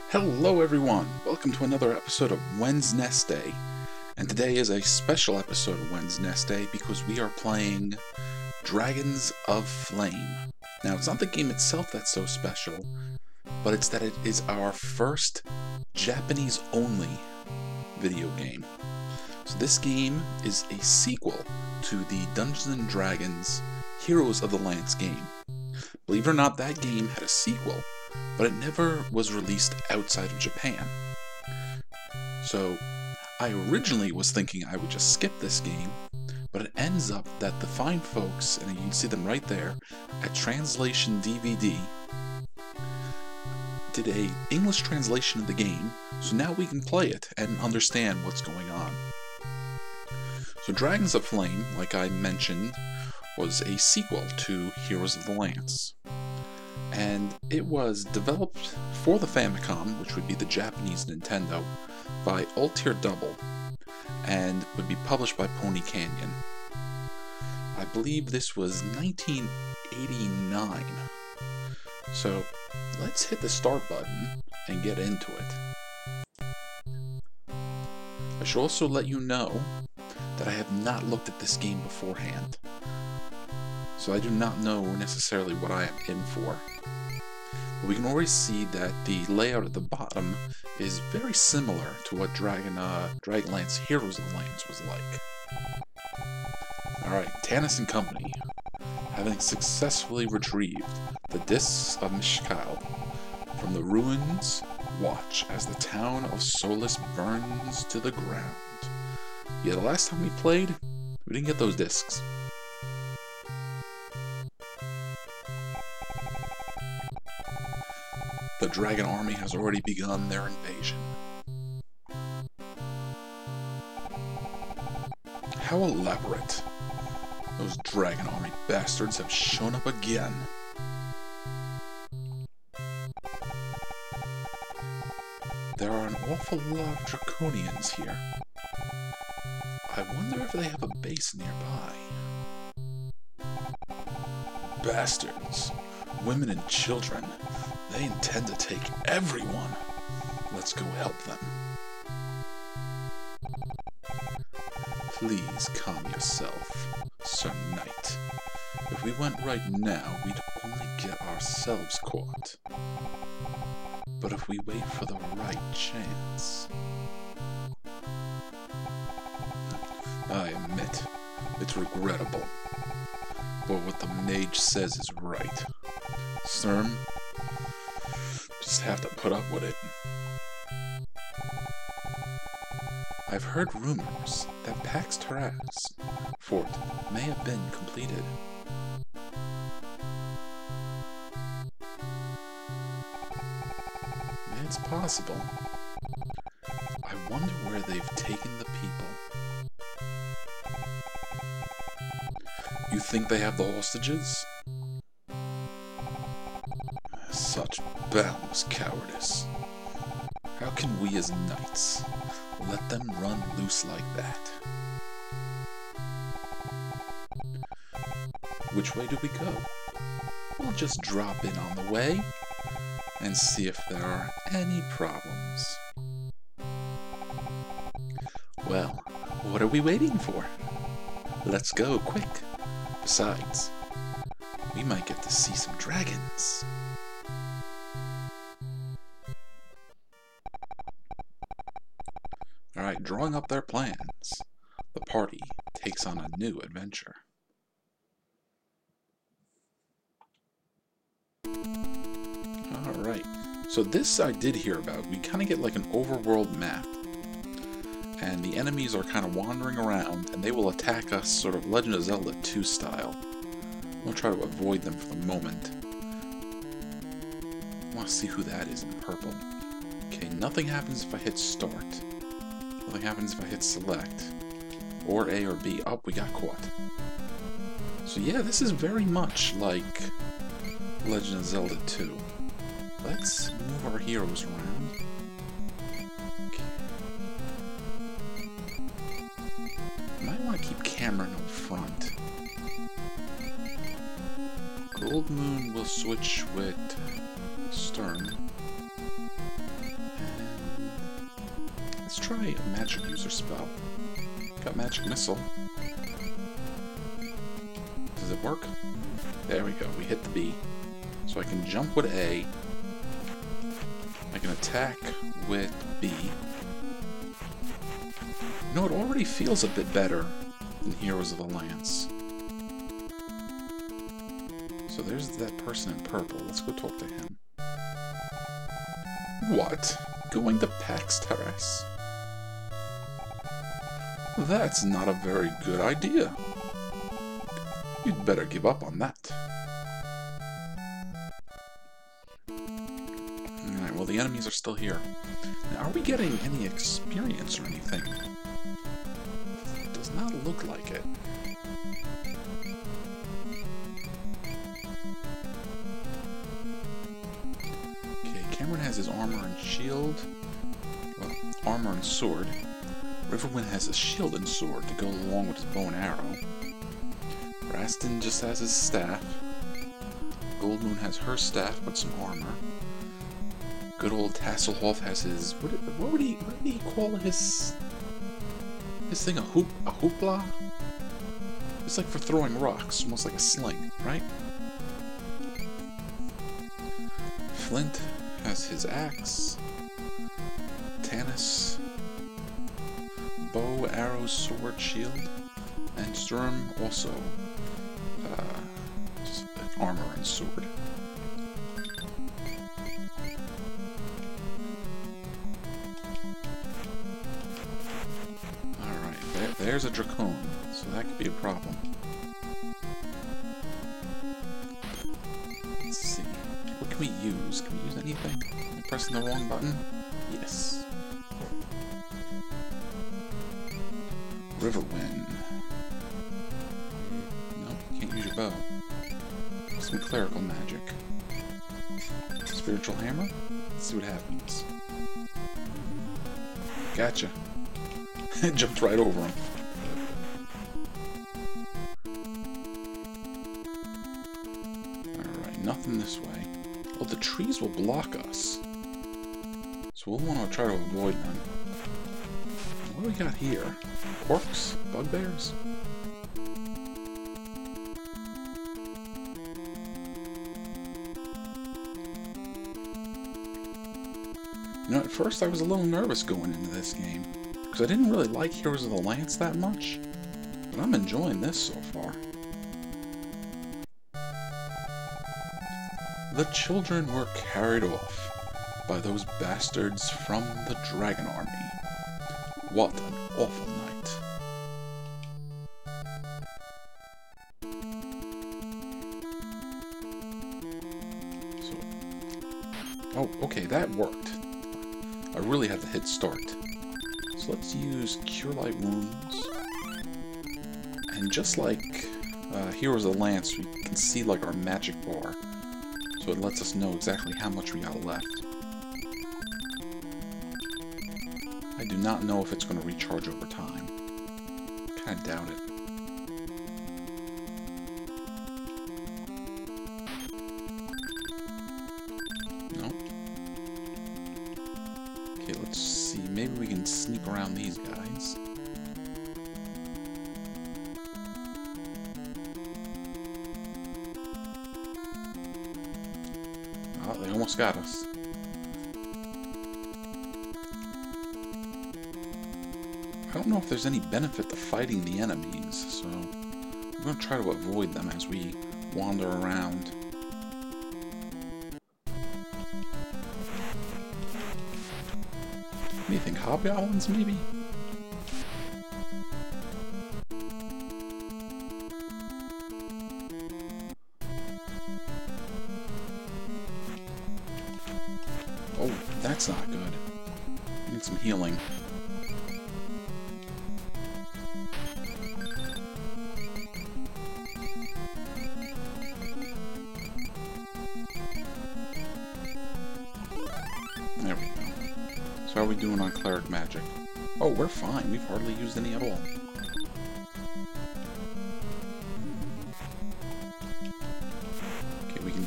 Hello everyone! Welcome to another episode of WedNESday. And today is a special episode of WedNESday because we are playing Dragons of Flame. Now, it's not the game itself that's so special, but it's that it is our first Japanese-only video game. So this game is a sequel to the Dungeons & Dragons Heroes of the Lance game. Believe it or not, that game had a sequel, but it never was released outside of Japan. So I originally was thinking I would just skip this game, but it ends up that the fine folks, and you can see them right there, at Translation DVD, did a English translation of the game, so now we can play it and understand what's going on. So Dragons of Flame, like I mentioned, was a sequel to Heroes of the Lance. And it was developed for the Famicom, which would be the Japanese Nintendo, by Atelier Double, and would be published by Pony Canyon. I believe this was 1989. So let's hit the start button and get into it. I should also let you know that I have not looked at this game beforehand, so I do not know necessarily what I am in for. But we can already see that the layout at the bottom is very similar to what Dragonlance Heroes of the Lance was like. Alright, Tanis and company, having successfully retrieved the discs of Mishkal from the ruins, watch as the town of Solus burns to the ground. Yeah, the last time we played, we didn't get those discs. The dragon army has already begun their invasion. How elaborate! Those dragon army bastards have shown up again. There are an awful lot of draconians here. I wonder if they have a base nearby. Bastards! Women and children. They intend to take everyone. Let's go help them. Please calm yourself, Sir Knight. If we went right now, we'd only get ourselves caught. But if we wait for the right chance... I admit, it's regrettable. But what the mage says is right. Sir, just have to put up with it. I've heard rumors that Pax Taraz fort may have been completed. It's possible. I wonder where they've taken the people. You think they have the hostages? Such boundless cowardice. How can we as knights let them run loose like that? Which way do we go? We'll just drop in on the way and see if there are any problems. Well, what are we waiting for? Let's go quick. Besides, we might get to see some dragons. Alright, drawing up their plans, the party takes on a new adventure. Alright, so this I did hear about. We kind of get like an overworld map, and the enemies are kind of wandering around, and they will attack us sort of Legend of Zelda 2 style. We'll try to avoid them for the moment. I want to see who that is in purple. Okay, nothing happens if I hit start. Nothing happens if I hit select. Or A or B. Oh, we got caught. So yeah, this is very much like Legend of Zelda 2. Let's move our heroes around. Okay. Cameron up front. Gold Moon will switch with Stern. And let's try a magic user spell. Got Magic Missile. Does it work? There we go, we hit the B. So I can jump with A. I can attack with B. You know, it already feels a bit better than Heroes of the Lance. So there's that person in purple. Let's go talk to him. What? Going to Pax Terrace? That's not a very good idea. You'd better give up on that. Alright, well the enemies are still here. Now, are we getting any experience or anything? Does not look like it. Okay, Cameron has his armor and shield. Well, armor and sword. Riverwind has a shield and sword to go along with his bow and arrow. Rastin just has his staff. Goldmoon has her staff but some armor. Good old Tasselhoff has his... What would he call his thing? A hoopla? It's like for throwing rocks, almost like a sling, right? Flint has his axe. Tanis, bow, arrow, sword, shield. And Sturm also just armor and sword. Alright, there's a Dracone, so that could be a problem. Let's see. What can we use? Can we use anything? Am I pressing the wrong button? Yes. Riverwind. No, can't use your bow. Some clerical magic. Spiritual hammer? Let's see what happens. Gotcha. It jumped right over him. Alright, nothing this way. Well, the trees will block us. So we'll want to try to avoid them. What do we got here? Orcs? Bugbears? You know, at first I was a little nervous going into this game, because I didn't really like Heroes of the Lance that much, but I'm enjoying this so far. The children were carried off by those bastards from the Dragon Army. What an awful night. So, oh, okay, that worked. I really had to hit start. So let's use Cure Light Wounds. And just like Heroes of the Lance, we can see like our magic bar. So it lets us know exactly how much we got left. I do not know if it's going to recharge over time. Kind of doubt it. No. Okay, let's see. Maybe we can sneak around these guys. Oh, they almost got us. I don't know if there's any benefit to fighting the enemies, so I'm going to try to avoid them as we wander around. What do you think, hobgoblins maybe? Oh, that's not good. I need some healing. There we go. So how are we doing on cleric magic? Oh, we're fine. We've hardly used any at all.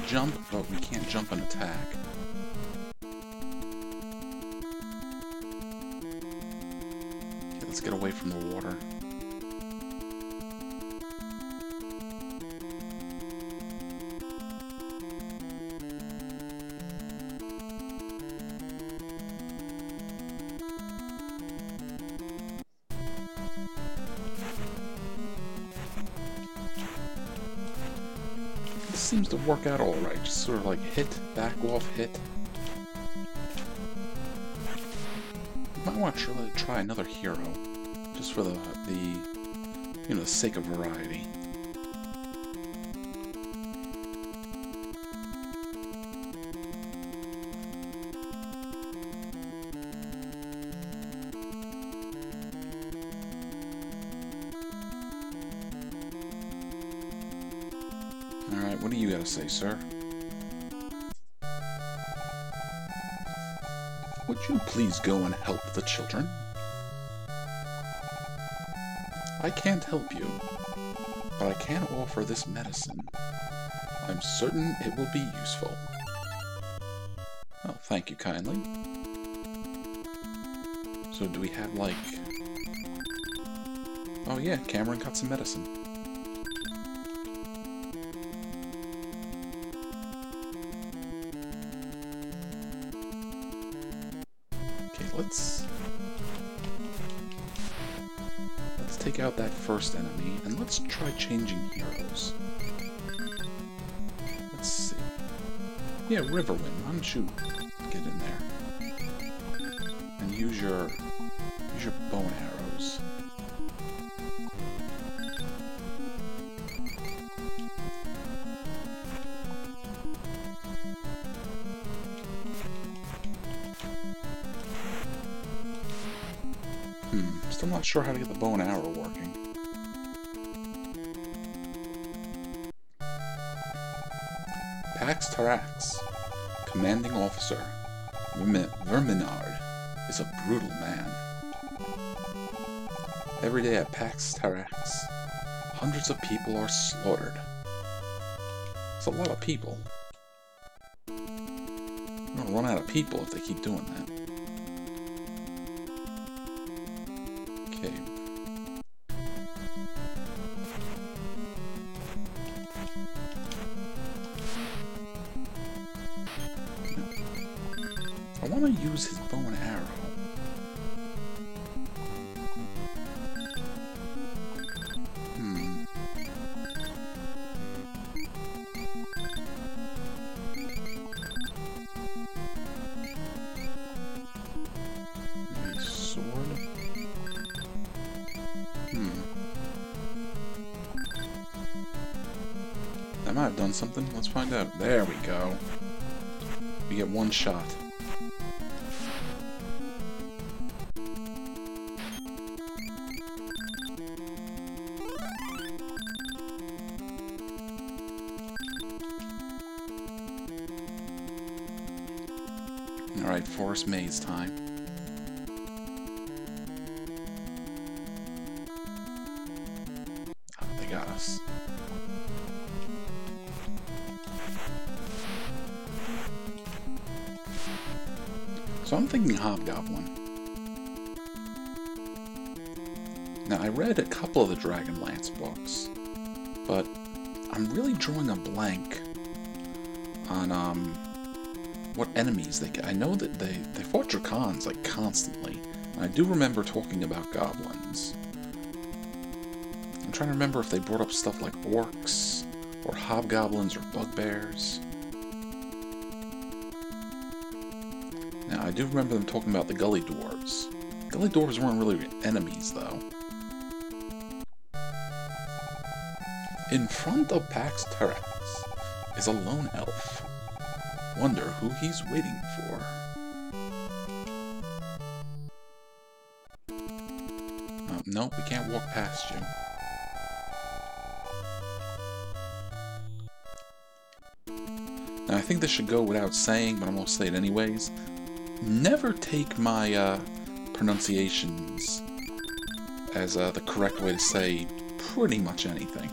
jump, but we can't jump and attack. Okay, let's get away from the water. Seems to work out alright, just sort of like hit, back off, hit. Might want to try another hero, just for the you know, the sake of variety. Alright, what do you gotta say, sir? Would you please go and help the children? I can't help you, but I can offer this medicine. I'm certain it will be useful. Oh, thank you kindly. So do we have, like... Oh yeah, Cameron got some medicine. Let's take out that first enemy, and let's try changing heroes. Let's see. Yeah, Riverwind, why don't you get in there and use your bow and arrows. Still not sure how to get the bow and arrow working. Pax Tarax, commanding officer, Verminard, is a brutal man. Every day at Pax Tarax, hundreds of people are slaughtered. It's a lot of people. We're gonna run out of people if they keep doing that. Okay. I want to use his bow and arrow. Maybe sword? That might have done something. Let's find out. There we go. We get one shot. Alright, Forest Maze time. Oh, they got us. So I'm thinking Hobgoblin. Now, I read a couple of the Dragonlance books, but I'm really drawing a blank on, what enemies they get. I know that they fought Drakons, like, constantly. And I do remember talking about goblins. I'm trying to remember if they brought up stuff like orcs, or hobgoblins, or bugbears. Now, I do remember them talking about the gully dwarves. Gully dwarves weren't really enemies, though. In front of Pax Tarax is a lone elf. Wonder who he's waiting for. Nope, we can't walk past you. Now, I think this should go without saying, but I'm going to say it anyways. Never take my pronunciations as the correct way to say pretty much anything.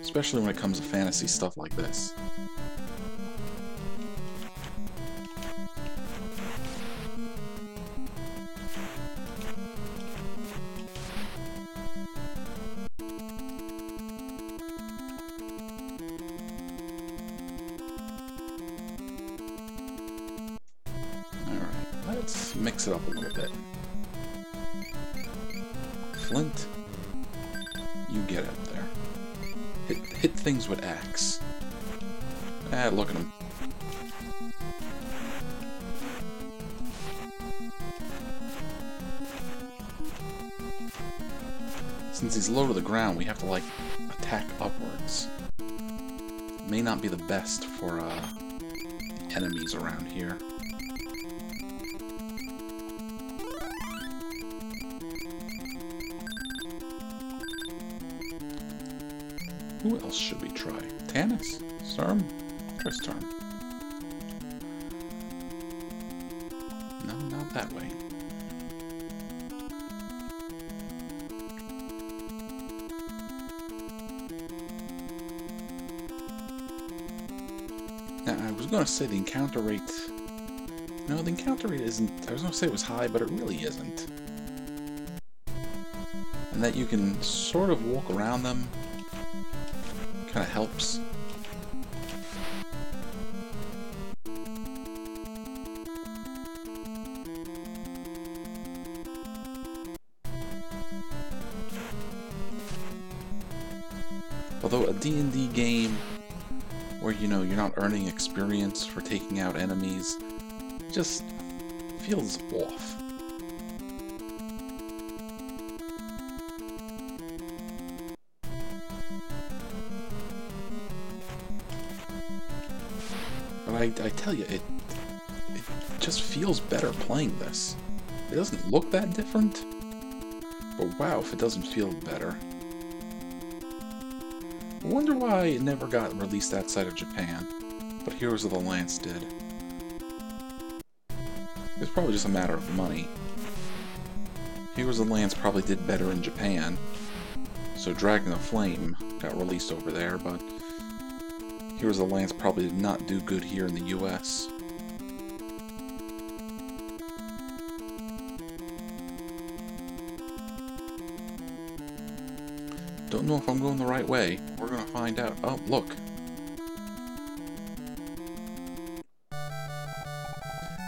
Especially when it comes to fantasy stuff like this. Let's mix it up a little bit. Flint, you get out there. Hit things with axe. Ah, look at him. Since he's low to the ground, we have to, like, attack upwards. May not be the best for, enemies around here. Who else should we try? Tannis? Storm? Try Storm. No, not that way. Now, I was going to say the encounter rate... No, the encounter rate isn't... I was going to say it was high, but it really isn't. And that you can sort of walk around them kind of helps. Although a D&D game where, you know, you're not earning experience for taking out enemies, just feels off. But I tell you, it just feels better playing this. It doesn't look that different, but wow, if it doesn't feel better. I wonder why it never got released outside of Japan, but Heroes of the Lance did. It's probably just a matter of money. Heroes of the Lance probably did better in Japan, so Dragon of Flame got released over there, but Heroes of the Lance probably did not do good here in the US. Don't know if I'm going the right way. We're gonna find out. Oh, look.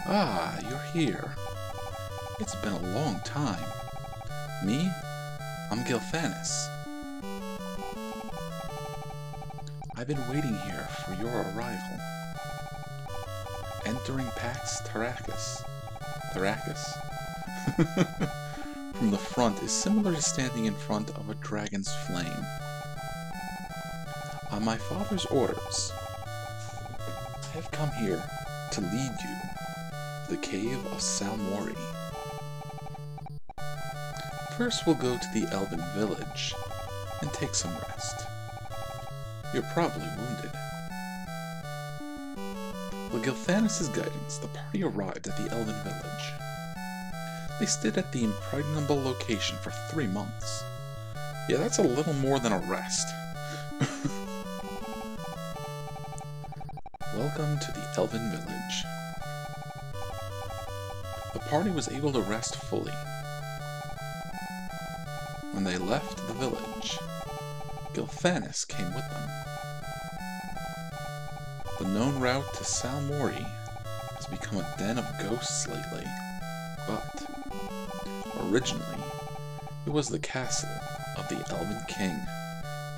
Ah, you're here. It's been a long time. Me? I'm Gilfanis. I've been waiting here for your arrival. Entering Pax Tarachus. From the front is similar to standing in front of a dragon's flame. On my father's orders, I have come here to lead you to the cave of Salmori. First we'll go to the Elven village and take some rest. You're probably wounded. With Gilfanis' guidance, the party arrived at the Elven village. They stayed at the impregnable location for 3 months. Yeah, that's a little more than a rest. Welcome to the Elven village. The party was able to rest fully. When they left the village, Gilfanis came with them. The known route to Salmori has become a den of ghosts lately, but originally, it was the castle of the Elven King,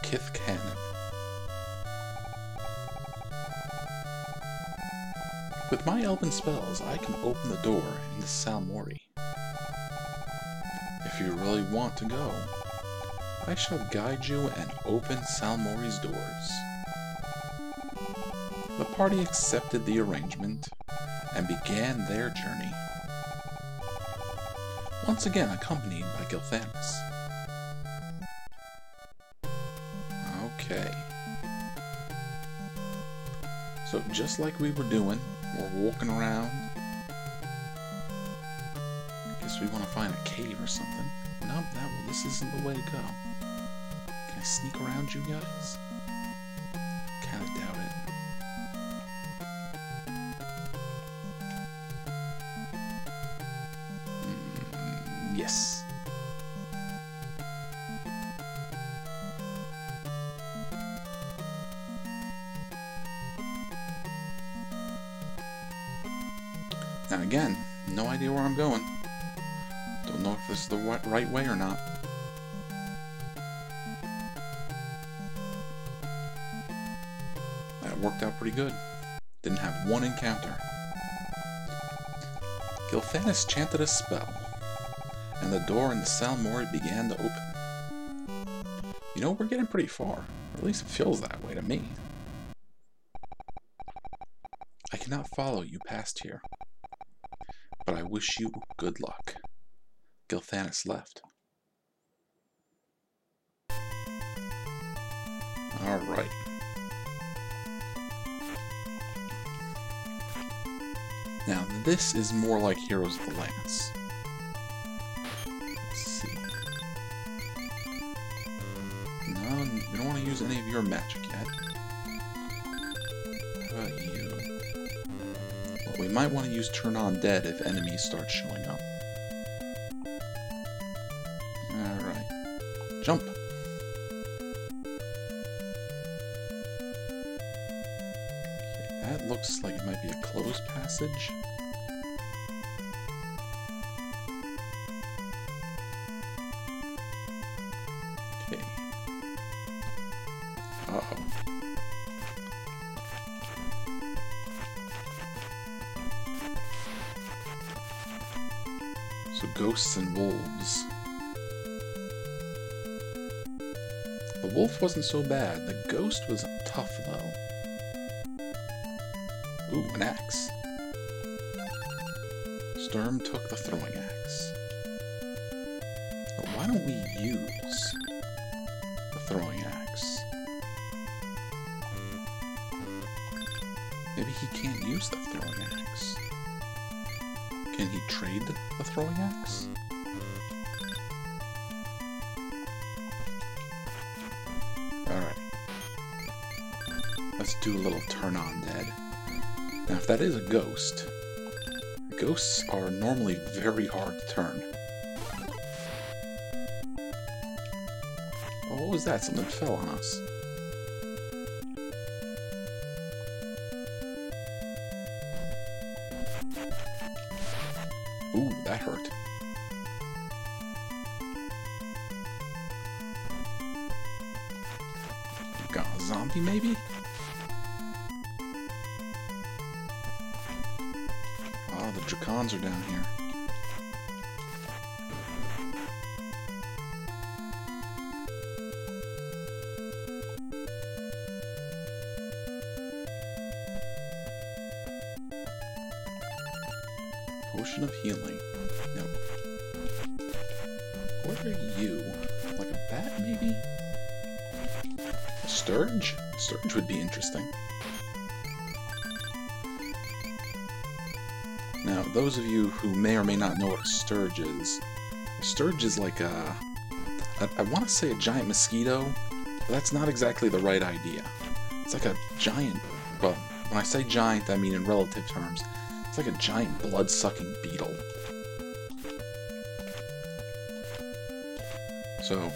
Kithcanon. With my Elven spells, I can open the door into Salmori. If you really want to go, I shall guide you and open Salmori's doors. The party accepted the arrangement and began their journey. Once again accompanied by Gilfanis. Okay. So just like we were doing, we're walking around. I guess we want to find a cave or something. Nope, this isn't the way to go. Can I sneak around you guys? Kinda doubt it. Yes. Now again, No idea where I'm going. Don't know if this is the right way or not. That worked out pretty good. Didn't have one encounter. Gilthanis chanted a spell, and the door in the Salmori began to open. You know, we're getting pretty far. Or at least it feels that way to me. I cannot follow you past here, but I wish you good luck. Gilthanis left. Alright. Now, this is more like Heroes of the Lance. Let's see. No, we don't want to use any of your magic yet. How about you? Well, we might want to use Turn On Dead if enemies start showing up. Alright. Jump! That looks like it might be a closed passage. Okay. Uh-oh. So ghosts and wolves. The wolf wasn't so bad. The ghost was tough, though. Ooh, an axe. Sturm took the throwing axe. But why don't we use the throwing axe? Maybe he can't use the throwing axe. Can he trade the throwing axe? Alright. Let's do a little Turn On Dead. Now, if that is a ghost, ghosts are normally very hard to turn. Oh, what was that? Something fell on us. Ooh, that hurt. Got a zombie, maybe? Oh, the Dracons are down here. Potion of healing. No. What are you? Like a bat, maybe? A sturge? A sturge would be interesting. Now, those of you who may or may not know what a sturge is like a... I want to say a giant mosquito, but that's not exactly the right idea. It's like a giant... Well, when I say giant, I mean in relative terms. It's like a giant blood-sucking beetle. So,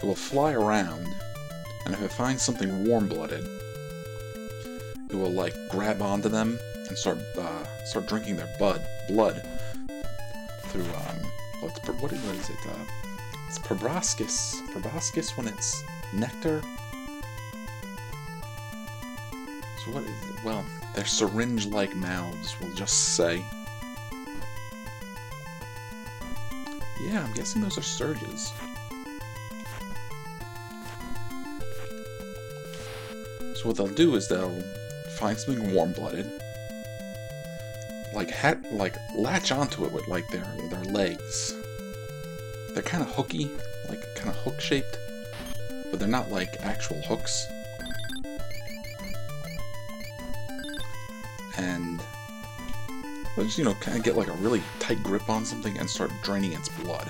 it will fly around, and if it finds something warm-blooded, it will, like, grab onto them and start drinking their blood through what is it? It's proboscis when it's nectar. So what is it? Well, they're syringe-like mouths, we'll just say. Yeah, I'm guessing those are sturges. So what they'll do is they'll find something warm-blooded, like latch onto it with like their legs. They're kind of hooky, like kind of hook-shaped, but they're not like actual hooks. And they'll just, kind of get like a really tight grip on something and start draining its blood.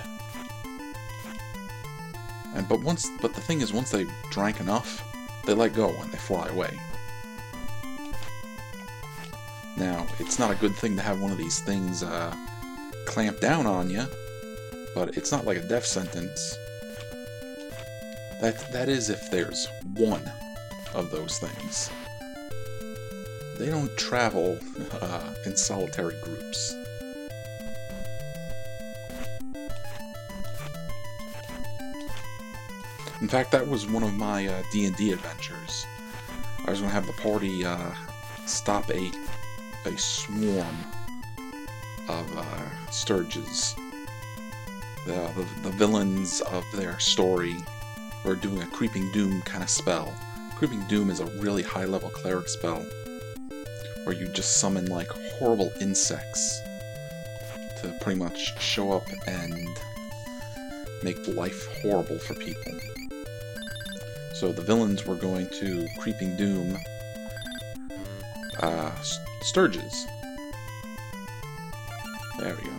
But the thing is, once they drank enough, they let go and they fly away. Now, it's not a good thing to have one of these things clamp down on you, but it's not like a death sentence. That is if there's one of those things. They don't travel in solitary groups. In fact, that was one of my D&D adventures. I was going to have the party stop a swarm of Sturges. The villains of their story were doing a Creeping Doom kind of spell. Creeping Doom is a really high-level cleric spell where you just summon like horrible insects to pretty much show up and make life horrible for people. So the villains were going to Creeping Doom Sturges. There we go.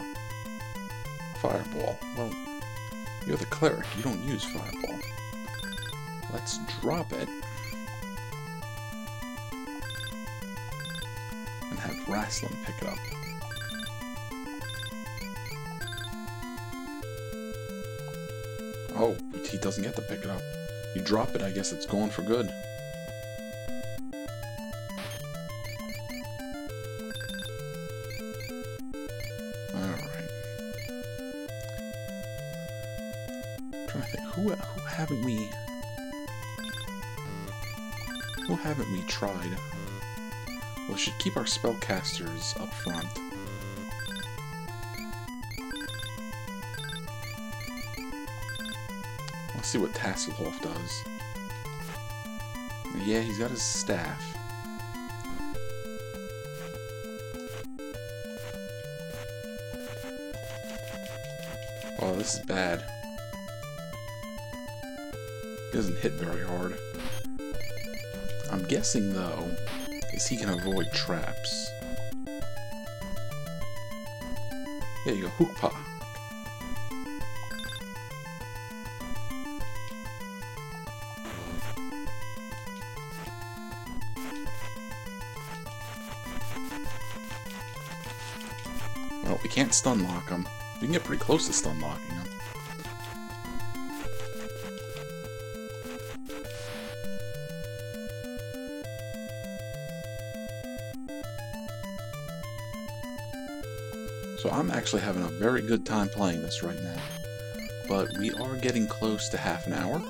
Fireball. Well, you're the cleric. You don't use Fireball. Let's drop it. And have Wrestling pick it up. Oh, he doesn't get to pick it up. You drop it, I guess it's going for good. Alright. I'm trying to think, who haven't we tried? Well, we should keep our spellcasters up front. Let's see what Tasselhoff does. Yeah, he's got his staff. Oh, this is bad. He doesn't hit very hard. I'm guessing, though, is he can avoid traps. There you go, Hookpa. Well, we can't stun lock him. We can get pretty close to stun locking him. So I'm actually having a very good time playing this right now. But we are getting close to half an hour.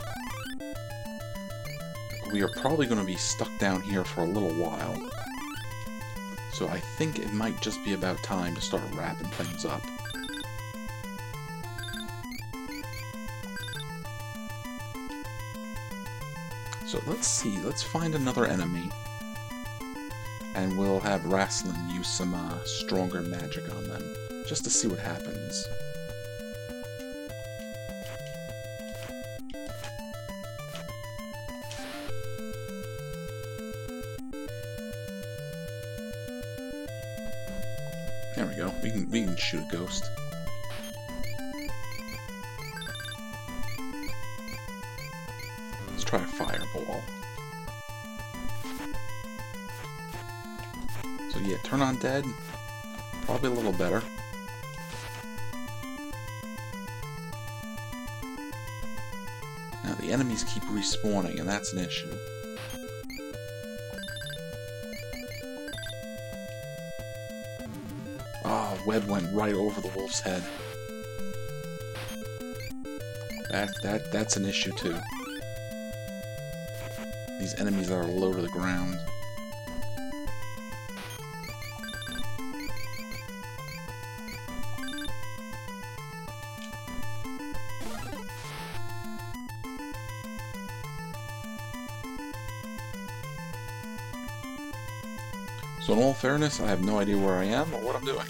We are probably going to be stuck down here for a little while. So I think it might just be about time to start wrapping things up. So let's see, let's find another enemy. And we'll have Wrestling use some stronger magic on them, just to see what happens. There we go. We can shoot a ghost. Let's try a fireball. So yeah, turn on dead. Probably a little better. Now the enemies keep respawning, and that's an issue. Oh, Wed went right over the wolf's head. That's an issue too. These enemies that are low to the ground. So in all fairness, I have no idea where I am or what I'm doing.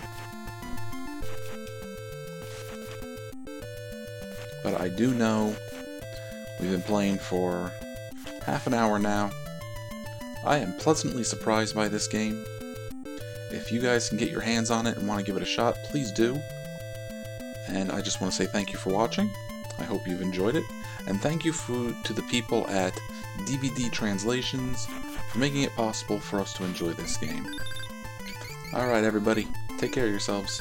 But I do know we've been playing for half an hour now. I am pleasantly surprised by this game. If you guys can get your hands on it and want to give it a shot, please do. And I just want to say thank you for watching. I hope you've enjoyed it. And thank you to the people at DVD Translations for making it possible for us to enjoy this game. Alright everybody, take care of yourselves.